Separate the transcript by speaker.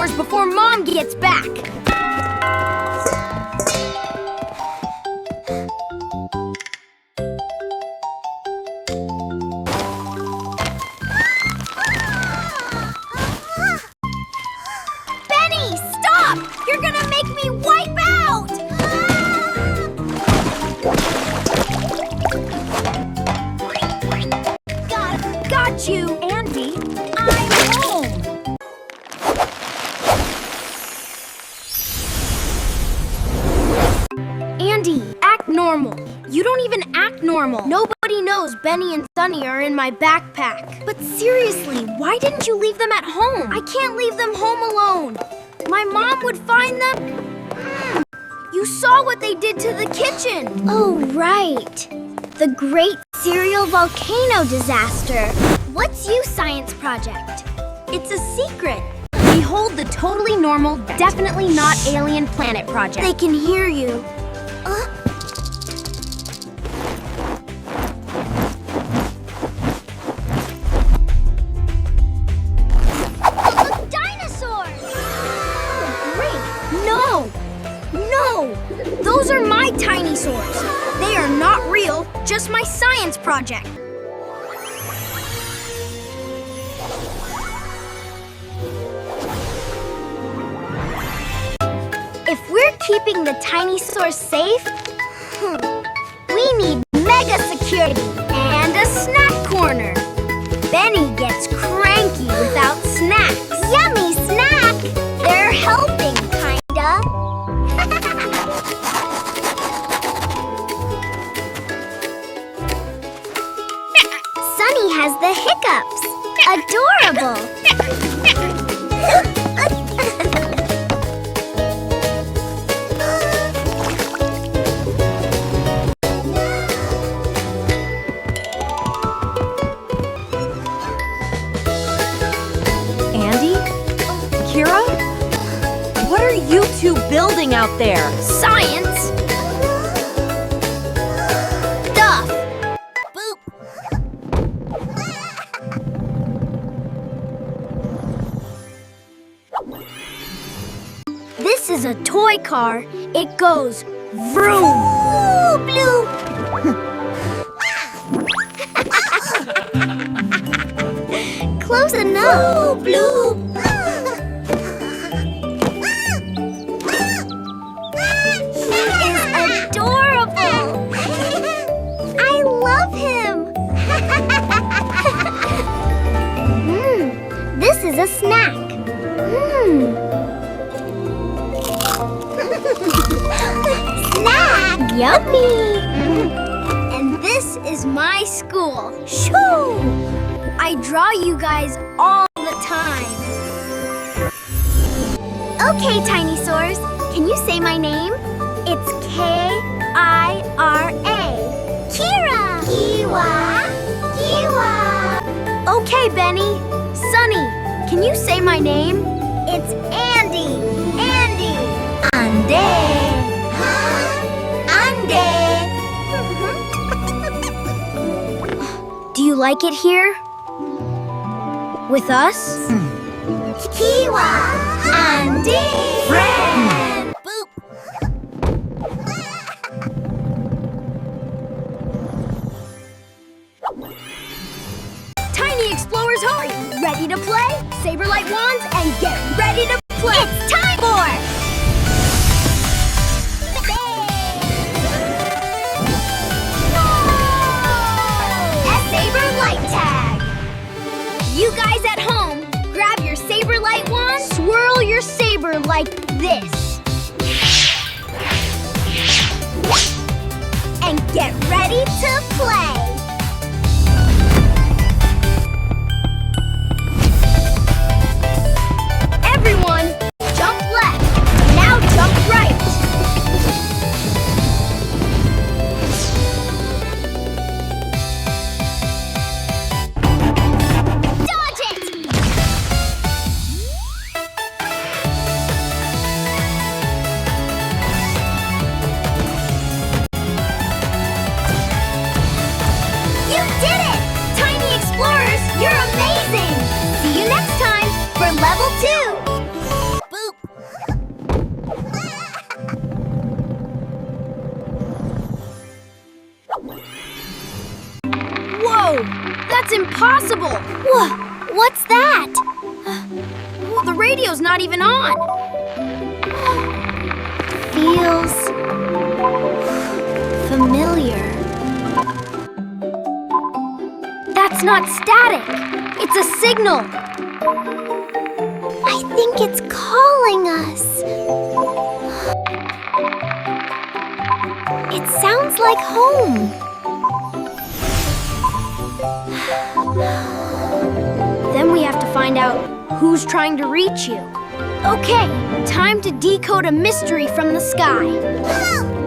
Speaker 1: Dinosaurs before Mom gets back. Benny, stop! You're gonna make me wipe out! Got you, Andy. I'm home. Andy, act normal. You don't even act normal. Nobody knows Benny and Sunny are in my backpack. But seriously, why didn't you leave them at home? I can't leave them home alone. My mom would find them. You saw what they did to the kitchen. Oh, right. The Great Cereal Volcano Disaster. What's your science project? It's a secret. Behold the totally normal, definitely not alien planet project. They can hear you. Look, dinosaurs! Oh, great. No! No! Those are my TinySaurs. They are not real, just my science project. If we're keeping the TinySaurs safe, we need mega security and a snack corner. Benny gets cranky without snacks. Yummy snack! They're helping, kinda. Sunny has the hiccups. Adorable.
Speaker 2: What are you two building out there?
Speaker 1: Science! Stuff! Boop! This is a toy car. It goes vroom! Ooh, bloop! Close enough! Ooh, bloop! This is a snack. Snack! Yummy! And this is my school. Shoo! I draw you guys all the time. Okay, TinySaurs, can you say my name? It's K-I-R-A. Kira! Kiwa! Kiwa! Okay, Benny. Sunny, can you say my name? It's Andy. Andy. Ande. Ande. Do you like it here? With us? Kiwa. Ande. Friend. Boop. Tiny Explorers, hurry! Ready to play? Saber light wands and get ready to play! It's time for a Saber Light Tag! You guys at home, grab your Saber light wand, swirl your saber like this. And get ready to play! Everyone, jump left. Now jump right. Dodge it! That's impossible!
Speaker 3: What's that?
Speaker 1: The radio's not even on!
Speaker 3: Feels familiar.
Speaker 1: That's not static! It's a signal!
Speaker 3: I think it's calling us. It sounds like home.
Speaker 1: Then we have to find out who's trying to reach you. Okay, time to decode a mystery from the sky.
Speaker 3: Help!